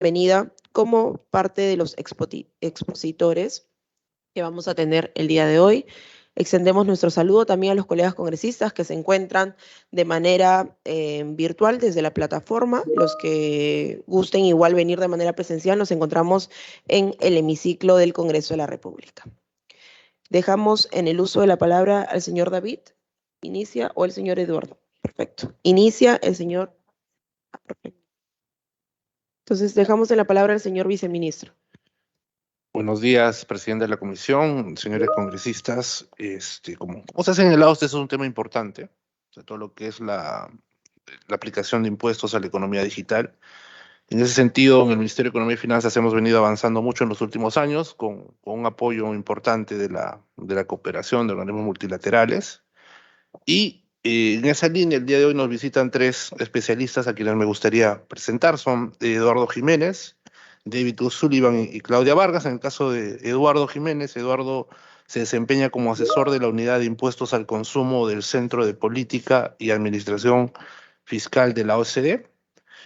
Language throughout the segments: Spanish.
bienvenida como parte de los expositores que vamos a tener el día de hoy. Extendemos nuestro saludo también a los colegas congresistas que se encuentran de manera virtual desde la plataforma. Los que gusten igual venir de manera presencial, nos encontramos en el hemiciclo del Congreso de la República. Dejamos en el uso de la palabra al señor David. Inicia, o el señor Eduardo. Perfecto. Inicia el señor. Perfecto. Entonces dejamos en la palabra al señor viceministro. Buenos días, presidente de la comisión, señores congresistas. Como se ha señalado, este es un tema importante, o sea, todo lo que es la aplicación de impuestos a la economía digital. En ese sentido, en el Ministerio de Economía y Finanzas hemos venido avanzando mucho en los últimos años con un apoyo importante de la cooperación de organismos multilaterales. Y en esa línea, el día de hoy nos visitan tres especialistas a quienes me gustaría presentar. Son Eduardo Jiménez, David O'Sullivan y Claudia Vargas. En el caso de Eduardo Jiménez, Eduardo se desempeña como asesor de la Unidad de Impuestos al Consumo del Centro de Política y Administración Fiscal de la OCDE.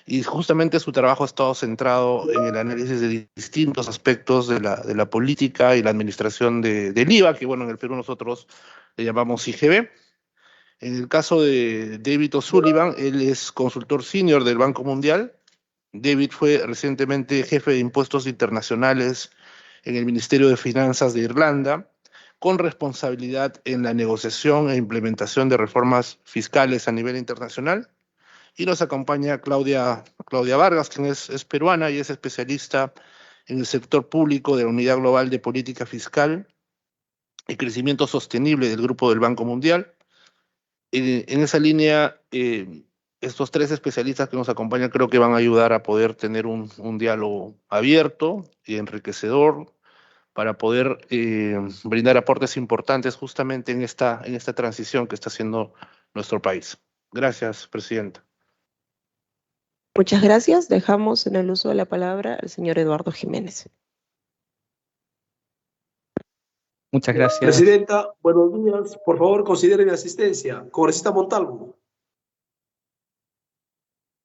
Y justamente su trabajo ha estado centrado en el análisis de distintos aspectos de la política y la administración del IVA, que bueno, en el Perú nosotros le llamamos IGB. En el caso de David O'Sullivan, él es consultor senior del Banco Mundial. David fue recientemente jefe de impuestos internacionales en el Ministerio de Finanzas de Irlanda, con responsabilidad en la negociación e implementación de reformas fiscales a nivel internacional. Y nos acompaña Claudia Vargas, quien es peruana y es especialista en el sector público de la Unidad Global de Política Fiscal y Crecimiento Sostenible del Grupo del Banco Mundial. En esa línea, estos tres especialistas que nos acompañan creo que van a ayudar a poder tener un diálogo abierto y enriquecedor para poder brindar aportes importantes justamente en esta transición que está haciendo nuestro país. Gracias, presidenta. Muchas gracias. Dejamos en el uso de la palabra al señor Eduardo Jiménez. Muchas gracias. Presidenta, buenos días. Por favor, considere mi asistencia. Congresista Montalvo.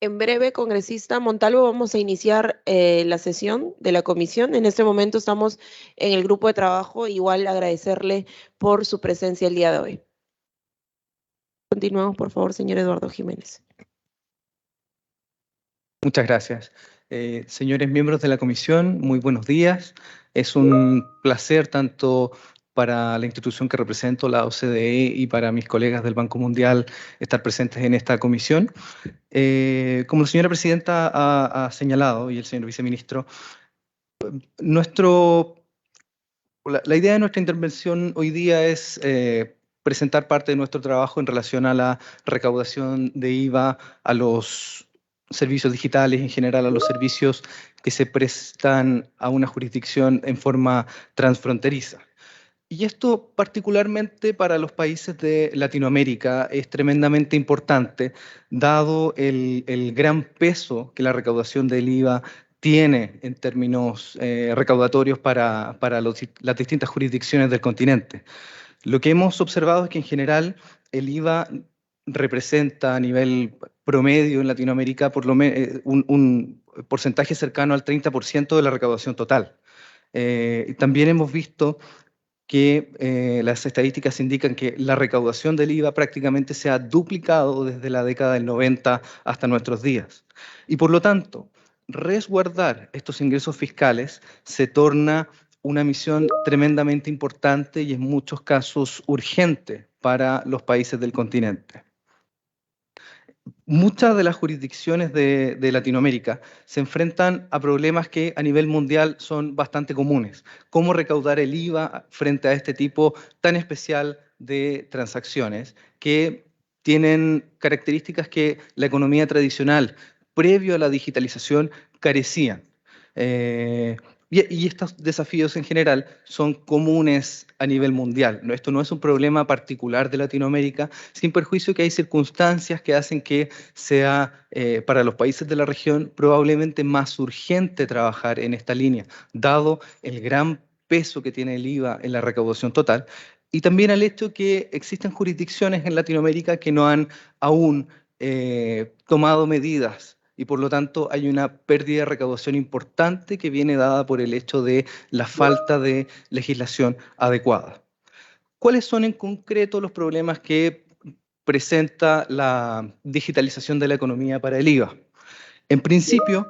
En breve, congresista Montalvo, vamos a iniciar la sesión de la comisión. En este momento estamos en el grupo de trabajo. Igual agradecerle por su presencia el día de hoy. Continuamos, por favor, señor Eduardo Jiménez. Muchas gracias. Señores miembros de la comisión, muy buenos días. Es un placer tanto para la institución que represento, la OCDE, y para mis colegas del Banco Mundial estar presentes en esta comisión. Como la señora presidenta ha señalado y el señor viceministro, la idea de nuestra intervención hoy día es presentar parte de nuestro trabajo en relación a la recaudación de IVA a los servicios digitales, en general a los servicios que se prestan a una jurisdicción en forma transfronteriza. Y esto particularmente para los países de Latinoamérica es tremendamente importante, dado el gran peso que la recaudación del IVA tiene en términos recaudatorios para las distintas jurisdicciones del continente. Lo que hemos observado es que en general el IVA representa a nivel promedio en Latinoamérica por lo menos un porcentaje cercano al 30% de la recaudación total. También hemos visto que las estadísticas indican que la recaudación del IVA prácticamente se ha duplicado desde la década del 90 hasta nuestros días. Y por lo tanto, resguardar estos ingresos fiscales se torna una misión tremendamente importante y en muchos casos urgente para los países del continente. Muchas de las jurisdicciones de Latinoamérica se enfrentan a problemas que a nivel mundial son bastante comunes. Cómo recaudar el IVA frente a este tipo tan especial de transacciones que tienen características que la economía tradicional, previo a la digitalización, carecían. Y estos desafíos en general son comunes a nivel mundial. Esto no es un problema particular de Latinoamérica, sin perjuicio que hay circunstancias que hacen que sea para los países de la región probablemente más urgente trabajar en esta línea, dado el gran peso que tiene el IVA en la recaudación total, y también al hecho que existen jurisdicciones en Latinoamérica que no han aún tomado medidas y por lo tanto hay una pérdida de recaudación importante que viene dada por el hecho de la falta de legislación adecuada. ¿Cuáles son en concreto los problemas que presenta la digitalización de la economía para el IVA? En principio,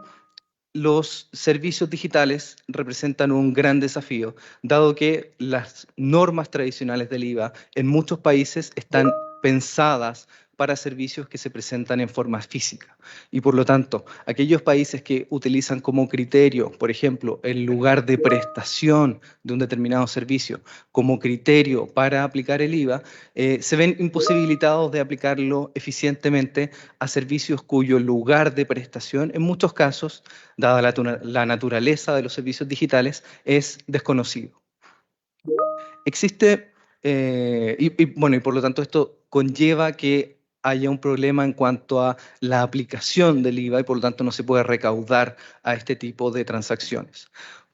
los servicios digitales representan un gran desafío, dado que las normas tradicionales del IVA en muchos países están pensadas para servicios que se presentan en forma física. Y por lo tanto, aquellos países que utilizan como criterio, por ejemplo, el lugar de prestación de un determinado servicio como criterio para aplicar el IVA, se ven imposibilitados de aplicarlo eficientemente a servicios cuyo lugar de prestación, en muchos casos, dada la naturaleza de los servicios digitales, es desconocido. Existe, bueno, y por lo tanto esto conlleva que haya un problema en cuanto a la aplicación del IVA y por lo tanto no se puede recaudar a este tipo de transacciones.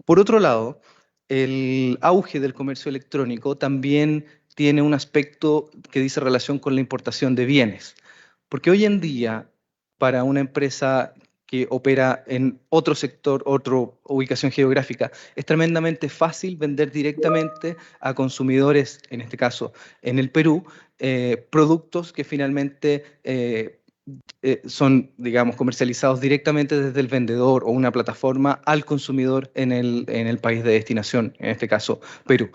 Por otro lado, el auge del comercio electrónico también tiene un aspecto que dice relación con la importación de bienes, porque hoy en día para una empresa que opera en otro sector, otra ubicación geográfica, es tremendamente fácil vender directamente a consumidores, en este caso en el Perú, productos que finalmente son, digamos, comercializados directamente desde el vendedor o una plataforma al consumidor en el país de destinación, en este caso Perú.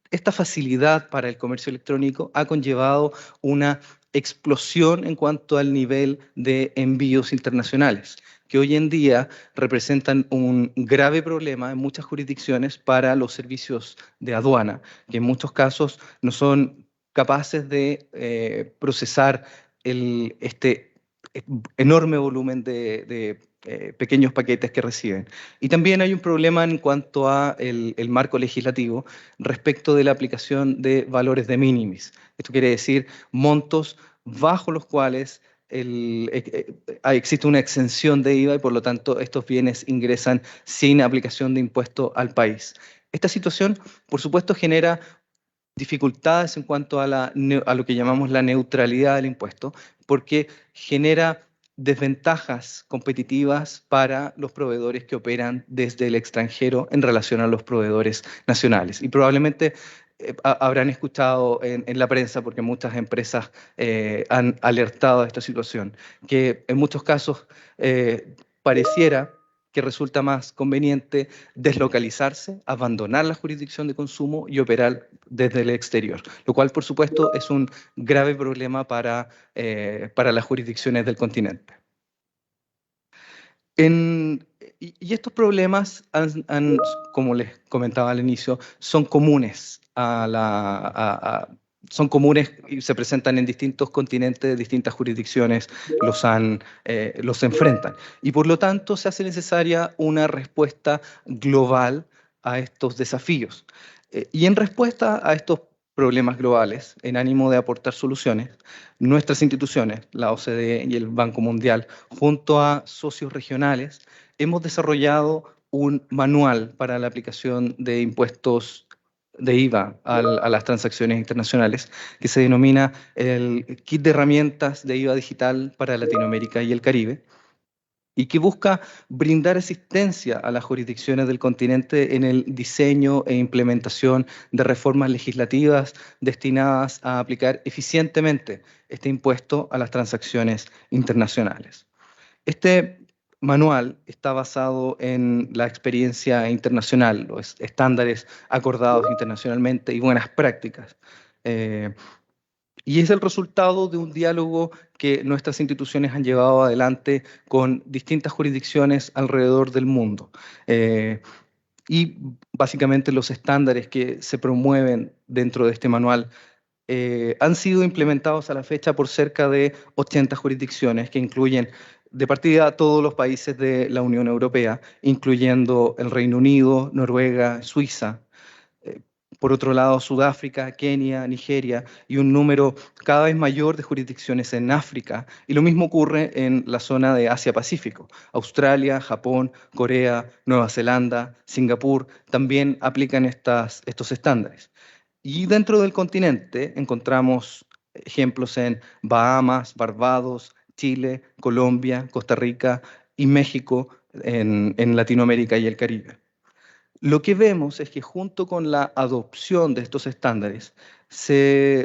Esta facilidad para el comercio electrónico ha conllevado una explosión en cuanto al nivel de envíos internacionales, que hoy en día representan un grave problema en muchas jurisdicciones para los servicios de aduana, que en muchos casos no son capaces de procesar este enorme volumen de pequeños paquetes que reciben. Y también hay un problema en cuanto a el marco legislativo respecto de la aplicación de valores de minimis. Esto quiere decir montos bajo los cuales existe una exención de IVA y por lo tanto estos bienes ingresan sin aplicación de impuesto al país. Esta situación, por supuesto, genera dificultades en cuanto a lo que llamamos la neutralidad del impuesto, porque genera desventajas competitivas para los proveedores que operan desde el extranjero en relación a los proveedores nacionales. Y probablemente habrán escuchado en la prensa, porque muchas empresas han alertado de esta situación, que en muchos casos pareciera que resulta más conveniente deslocalizarse, abandonar la jurisdicción de consumo y operar desde el exterior, lo cual, por supuesto, es un grave problema para las jurisdicciones del continente. Y estos problemas, como les comentaba al inicio, son comunes son comunes y se presentan en distintos continentes, distintas jurisdicciones los enfrentan. Y por lo tanto se hace necesaria una respuesta global a estos desafíos. Y en respuesta a estos problemas globales, en ánimo de aportar soluciones, nuestras instituciones, la OCDE y el Banco Mundial, junto a socios regionales, hemos desarrollado un manual para la aplicación de impuestos de IVA a las transacciones internacionales, que se denomina el Kit de Herramientas de IVA Digital para Latinoamérica y el Caribe, y que busca brindar asistencia a las jurisdicciones del continente en el diseño e implementación de reformas legislativas destinadas a aplicar eficientemente este impuesto a las transacciones internacionales. Este manual está basado en la experiencia internacional, los estándares acordados internacionalmente y buenas prácticas. Y es el resultado de un diálogo que nuestras instituciones han llevado adelante con distintas jurisdicciones alrededor del mundo. Y básicamente los estándares que se promueven dentro de este manual han sido implementados a la fecha por cerca de 80 jurisdicciones que incluyen de partida todos los países de la Unión Europea, incluyendo el Reino Unido, Noruega, Suiza. Por otro lado, Sudáfrica, Kenia, Nigeria y un número cada vez mayor de jurisdicciones en África. Y lo mismo ocurre en la zona de Asia-Pacífico. Australia, Japón, Corea, Nueva Zelanda, Singapur también aplican estos estándares. Y dentro del continente encontramos ejemplos en Bahamas, Barbados, Chile, Colombia, Costa Rica y México en Latinoamérica y el Caribe. Lo que vemos es que junto con la adopción de estos estándares,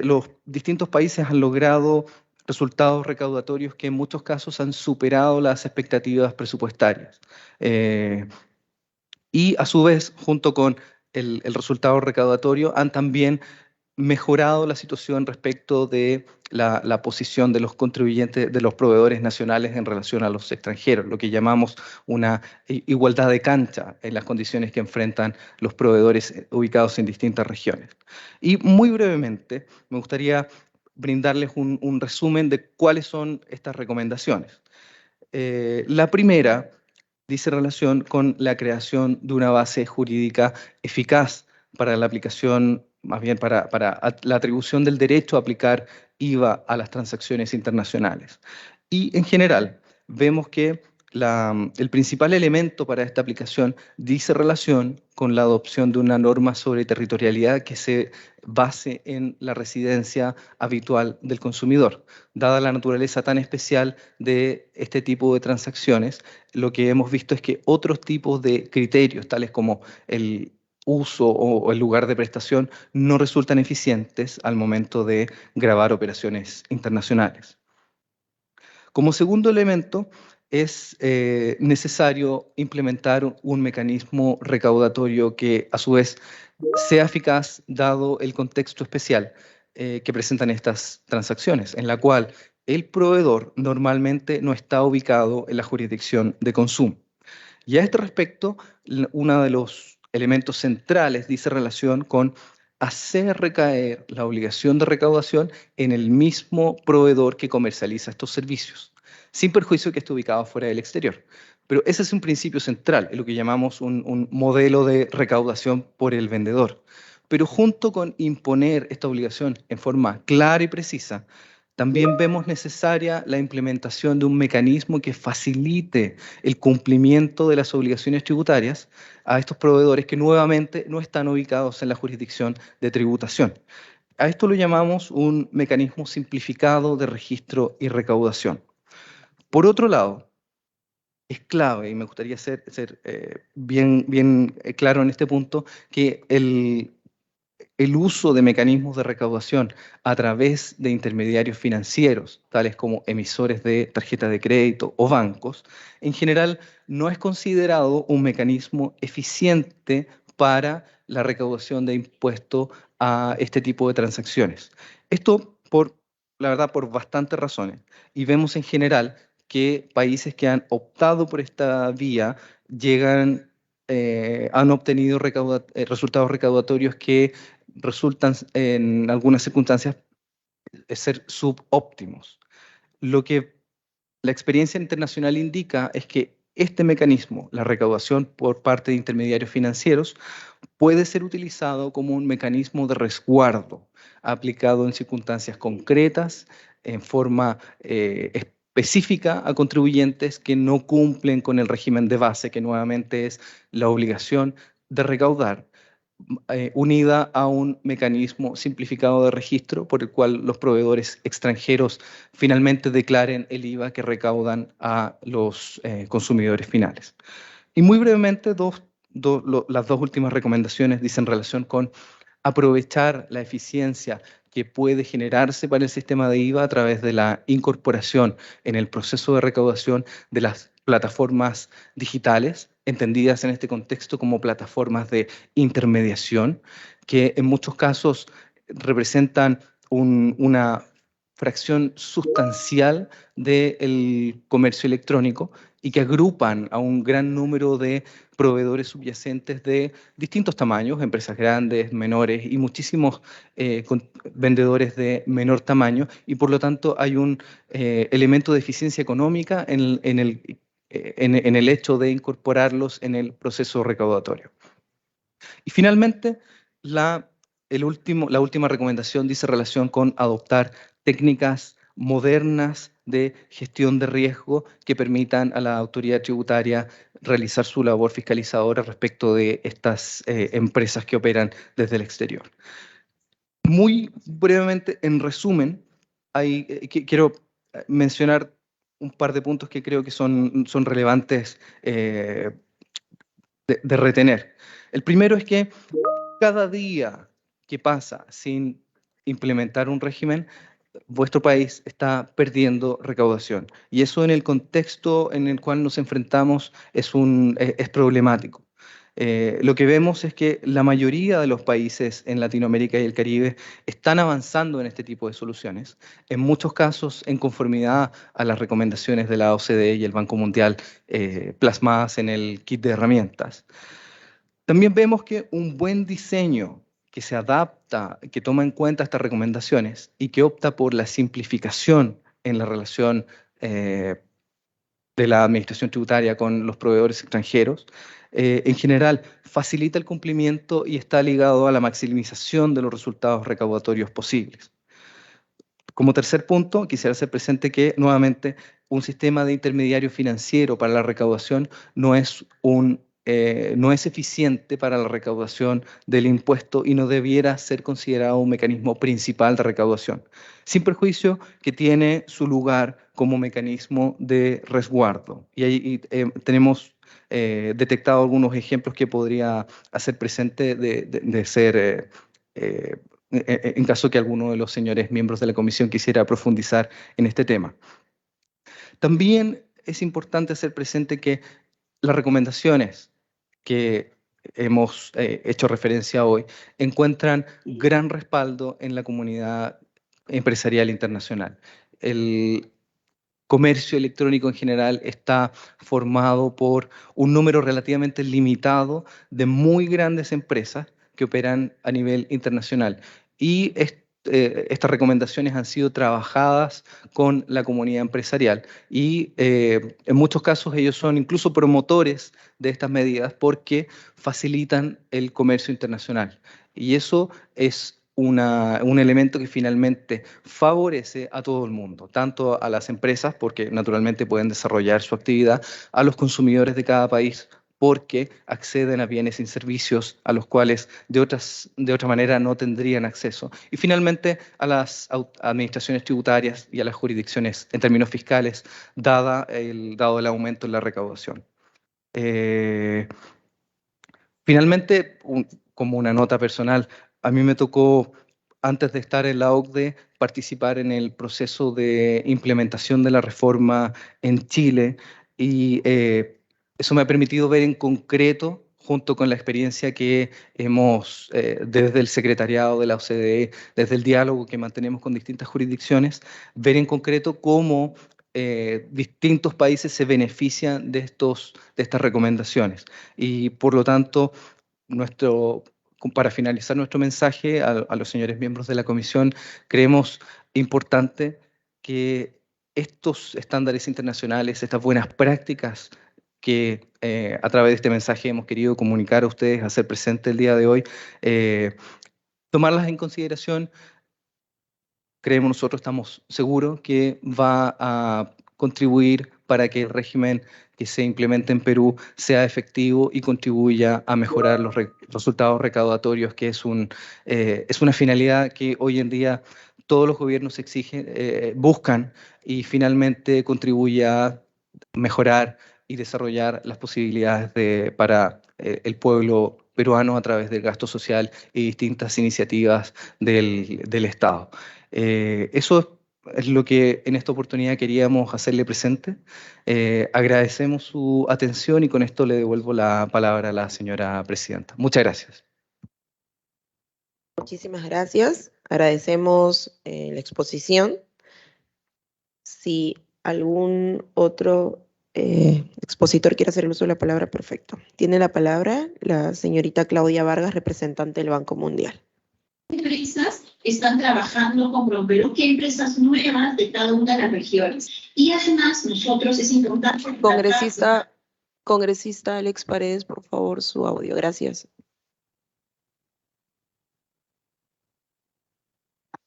los distintos países han logrado resultados recaudatorios que en muchos casos han superado las expectativas presupuestarias. Y a su vez, junto con el resultado recaudatorio, han también mejorado la situación respecto de la posición de los contribuyentes, de los proveedores nacionales en relación a los extranjeros, lo que llamamos una igualdad de cancha en las condiciones que enfrentan los proveedores ubicados en distintas regiones. Y muy brevemente, me gustaría brindarles un resumen de cuáles son estas recomendaciones. La primera dice relación con la creación de una base jurídica eficaz para la aplicación, más bien para la atribución del derecho a aplicar IVA a las transacciones internacionales. Y en general, vemos que el principal elemento para esta aplicación dice relación con la adopción de una norma sobre territorialidad que se base en la residencia habitual del consumidor. Dada la naturaleza tan especial de este tipo de transacciones, lo que hemos visto es que otros tipos de criterios, tales como el uso o el lugar de prestación, no resultan eficientes al momento de gravar operaciones internacionales. Como segundo elemento, es necesario implementar un mecanismo recaudatorio que a su vez sea eficaz dado el contexto especial que presentan estas transacciones, en la cual el proveedor normalmente no está ubicado en la jurisdicción de consumo. Y a este respecto, uno de los elementos centrales dice relación con hacer recaer la obligación de recaudación en el mismo proveedor que comercializa estos servicios, sin perjuicio que esté ubicado fuera del exterior. Pero ese es un principio central, es lo que llamamos un modelo de recaudación por el vendedor. Pero junto con imponer esta obligación en forma clara y precisa, también vemos necesaria la implementación de un mecanismo que facilite el cumplimiento de las obligaciones tributarias a estos proveedores que nuevamente no están ubicados en la jurisdicción de tributación. A esto lo llamamos un mecanismo simplificado de registro y recaudación. Por otro lado, es clave, y me gustaría ser bien claro en este punto, que el uso de mecanismos de recaudación a través de intermediarios financieros, tales como emisores de tarjetas de crédito o bancos, en general no es considerado un mecanismo eficiente para la recaudación de impuestos a este tipo de transacciones. Esto, la verdad, por bastantes razones. Y vemos en general que países que han optado por esta vía han obtenido resultados recaudatorios que resultan en algunas circunstancias ser subóptimos. Lo que la experiencia internacional indica es que este mecanismo, la recaudación por parte de intermediarios financieros, puede ser utilizado como un mecanismo de resguardo aplicado en circunstancias concretas, en forma específica a contribuyentes que no cumplen con el régimen de base, que nuevamente es la obligación de recaudar, unida a un mecanismo simplificado de registro por el cual los proveedores extranjeros finalmente declaren el IVA que recaudan a los consumidores finales. Y muy brevemente, las dos últimas recomendaciones dicen relación con aprovechar la eficiencia que puede generarse para el sistema de IVA a través de la incorporación en el proceso de recaudación de las plataformas digitales, entendidas en este contexto como plataformas de intermediación, que en muchos casos representan una fracción sustancial del comercio electrónico y que agrupan a un gran número de proveedores subyacentes de distintos tamaños, empresas grandes, menores y muchísimos vendedores de menor tamaño, y por lo tanto hay un elemento de eficiencia económica en el hecho de incorporarlos en el proceso recaudatorio. Y finalmente, la última recomendación dice relación con adoptar técnicas modernas de gestión de riesgo que permitan a la autoridad tributaria realizar su labor fiscalizadora respecto de estas empresas que operan desde el exterior. Muy brevemente, en resumen, quiero mencionar un par de puntos que creo que son relevantes de retener. El primero es que cada día que pasa sin implementar un régimen, vuestro país está perdiendo recaudación. Y eso en el contexto en el cual nos enfrentamos es problemático. Lo que vemos es que la mayoría de los países en Latinoamérica y el Caribe están avanzando en este tipo de soluciones, en muchos casos en conformidad a las recomendaciones de la OCDE y el Banco Mundial plasmadas en el kit de herramientas. También vemos que un buen diseño que se adapta, que toma en cuenta estas recomendaciones y que opta por la simplificación en la relación de la administración tributaria con los proveedores extranjeros, en general facilita el cumplimiento y está ligado a la maximización de los resultados recaudatorios posibles. Como tercer punto, quisiera hacer presente que, nuevamente, un sistema de intermediario financiero para la recaudación no es eficiente para la recaudación del impuesto y no debiera ser considerado un mecanismo principal de recaudación, sin perjuicio que tiene su lugar como mecanismo de resguardo. Y ahí tenemos detectado algunos ejemplos que podría hacer presente de ser en caso que alguno de los señores miembros de la comisión quisiera profundizar en este tema. También es importante hacer presente que las recomendaciones que hemos hecho referencia hoy encuentran gran respaldo en la comunidad empresarial internacional. El comercio electrónico en general está formado por un número relativamente limitado de muy grandes empresas que operan a nivel internacional. Y estas recomendaciones han sido trabajadas con la comunidad empresarial y en muchos casos ellos son incluso promotores de estas medidas porque facilitan el comercio internacional. Y eso es un elemento que finalmente favorece a todo el mundo, tanto a las empresas, porque naturalmente pueden desarrollar su actividad, a los consumidores de cada país, porque acceden a bienes y servicios a los cuales de otra manera no tendrían acceso. Y finalmente a las administraciones tributarias y a las jurisdicciones en términos fiscales, dado el aumento en la recaudación. Finalmente, como una nota personal, a mí me tocó, antes de estar en la OCDE, participar en el proceso de implementación de la reforma en Chile y eso me ha permitido ver en concreto, junto con la experiencia que hemos, desde el secretariado de la OCDE, desde el diálogo que mantenemos con distintas jurisdicciones, ver en concreto cómo distintos países se benefician de estas recomendaciones. Y por lo tanto, para finalizar nuestro mensaje a los señores miembros de la comisión, creemos importante que estos estándares internacionales, estas buenas prácticas que a través de este mensaje hemos querido comunicar a ustedes, hacer presente el día de hoy, tomarlas en consideración. Creemos nosotros, estamos seguros que va a contribuir para que el régimen que se implemente en Perú sea efectivo y contribuya a mejorar los resultados recaudatorios, que es una finalidad que hoy en día todos los gobiernos buscan y finalmente contribuye a mejorar y desarrollar las posibilidades para el pueblo peruano a través del gasto social y distintas iniciativas del Estado. Eso es lo que en esta oportunidad queríamos hacerle presente. Agradecemos su atención y con esto le devuelvo la palabra a la señora presidenta. Muchas gracias. Muchísimas gracias. Agradecemos la exposición. Si algún otro expositor quiere hacer el uso de la palabra, perfecto. Tiene la palabra la señorita Claudia Vargas, representante del Banco Mundial. Empresas están trabajando con ProPerú, que empresas nuevas de cada una de las regiones. Y además nosotros es importante... Congresista Alex Paredes, por favor, su audio. Gracias.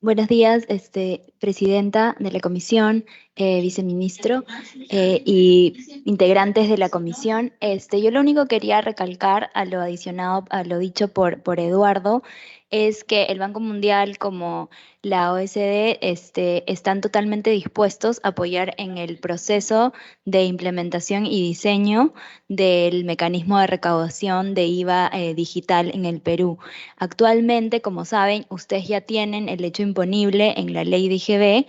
Buenos días, presidenta de la comisión, viceministro y integrantes de la comisión. Yo lo único que quería recalcar a lo adicionado, a lo dicho por Eduardo, es que el Banco Mundial, como la OECD están totalmente dispuestos a apoyar en el proceso de implementación y diseño del mecanismo de recaudación de IVA digital en el Perú. Actualmente, como saben, ustedes ya tienen el hecho imponible en la ley de IGB,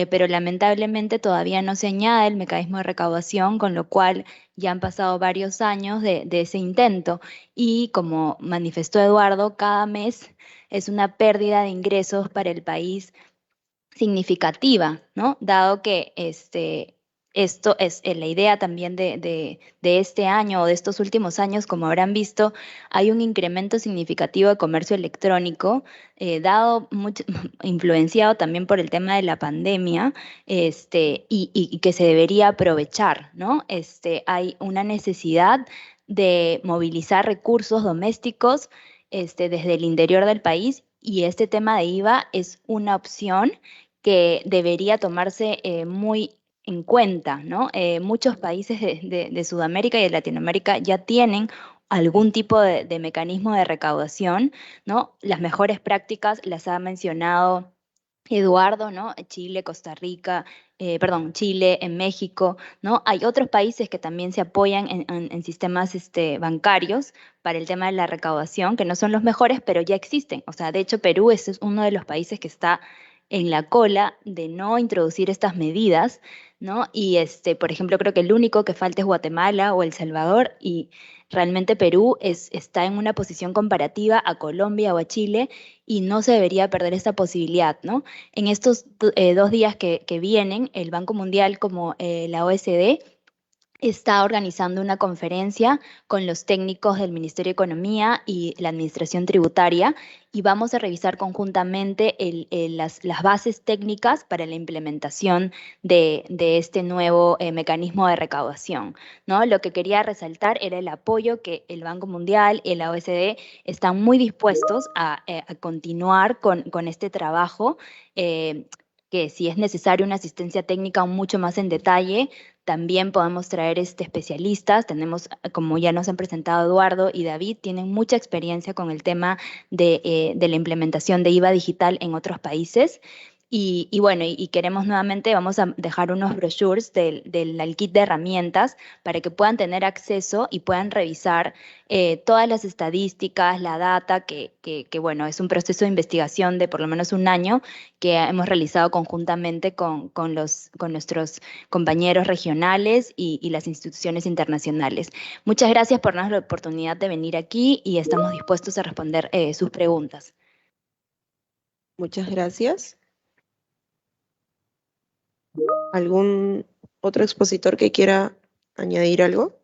pero lamentablemente todavía no se añade el mecanismo de recaudación, con lo cual ya han pasado varios años de ese intento y, como manifestó Eduardo, cada mes es una pérdida de ingresos para el país significativa, ¿no? Dado que esto es la idea también de este año o de estos últimos años, como habrán visto, hay un incremento significativo de comercio electrónico, influenciado también por el tema de la pandemia, y que se debería aprovechar, ¿no? Hay una necesidad de movilizar recursos domésticos desde el interior del país, y este tema de IVA es una opción que debería tomarse muy en cuenta, ¿no? Muchos países de Sudamérica y de Latinoamérica ya tienen algún tipo de mecanismo de recaudación, ¿no? Las mejores prácticas las ha mencionado Eduardo, ¿no? Chile, Costa Rica, Chile, en México, ¿no? Hay otros países que también se apoyan en sistemas bancarios para el tema de la recaudación, que no son los mejores, pero ya existen. O sea, de hecho, Perú es uno de los países que está en la cola de no introducir estas medidas, ¿no? Y por ejemplo, creo que el único que falta es Guatemala o El Salvador, y realmente Perú está en una posición comparativa a Colombia o a Chile, y no se debería perder esta posibilidad, ¿no? En estos 2 días que vienen, el Banco Mundial como la OECD está organizando una conferencia con los técnicos del Ministerio de Economía y la Administración Tributaria, y vamos a revisar conjuntamente las bases técnicas para la implementación de este nuevo mecanismo de recaudación, ¿no? Lo que quería resaltar era el apoyo que el Banco Mundial y la OECD están muy dispuestos a continuar con este trabajo, que si es necesario una asistencia técnica mucho más en detalle, también podemos traer especialistas. Tenemos, como ya nos han presentado Eduardo y David, tienen mucha experiencia con el tema de la implementación de IVA digital en otros países. Y bueno, queremos nuevamente, vamos a dejar unos brochures del kit de herramientas para que puedan tener acceso y puedan revisar todas las estadísticas, la data, que bueno, es un proceso de investigación de por lo menos un año que hemos realizado conjuntamente con nuestros compañeros regionales y las instituciones internacionales. Muchas gracias por darnos la oportunidad de venir aquí, y estamos dispuestos a responder sus preguntas. Muchas gracias. ¿Algún otro expositor que quiera añadir algo?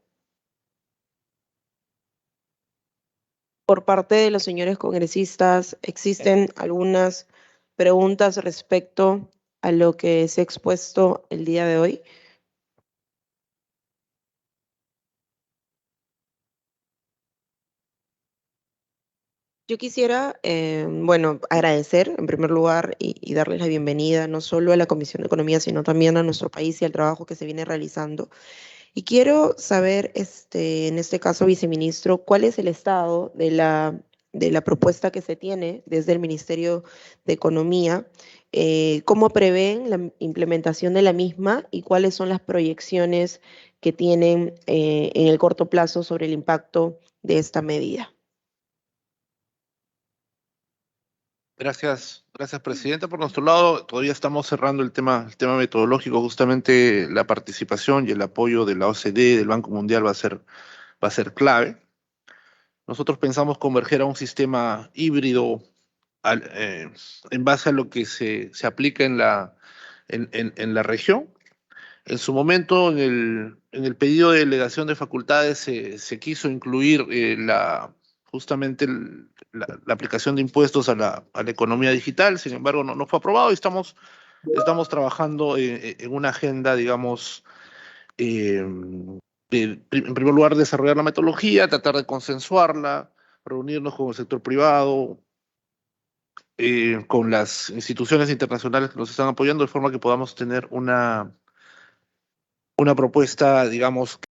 Por parte de los señores congresistas, ¿existen algunas preguntas respecto a lo que se ha expuesto el día de hoy? Yo quisiera, agradecer en primer lugar y darles la bienvenida no solo a la Comisión de Economía, sino también a nuestro país y al trabajo que se viene realizando. Y quiero saber, en este caso, viceministro, cuál es el estado de la propuesta que se tiene desde el Ministerio de Economía, cómo prevén la implementación de la misma y cuáles son las proyecciones que tienen en el corto plazo sobre el impacto de esta medida. Gracias, Presidenta. Por nuestro lado, todavía estamos cerrando el tema metodológico. Justamente la participación y el apoyo de la OCDE, del Banco Mundial, va a ser clave. Nosotros pensamos converger a un sistema híbrido en base a lo que se aplica en la región. En su momento, en el pedido de delegación de facultades, se quiso incluir justamente la aplicación de impuestos a la economía digital. Sin embargo, no fue aprobado, y estamos trabajando en una agenda, digamos, en primer lugar, desarrollar la metodología, tratar de consensuarla, reunirnos con el sector privado, con las instituciones internacionales que nos están apoyando, de forma que podamos tener una propuesta, digamos,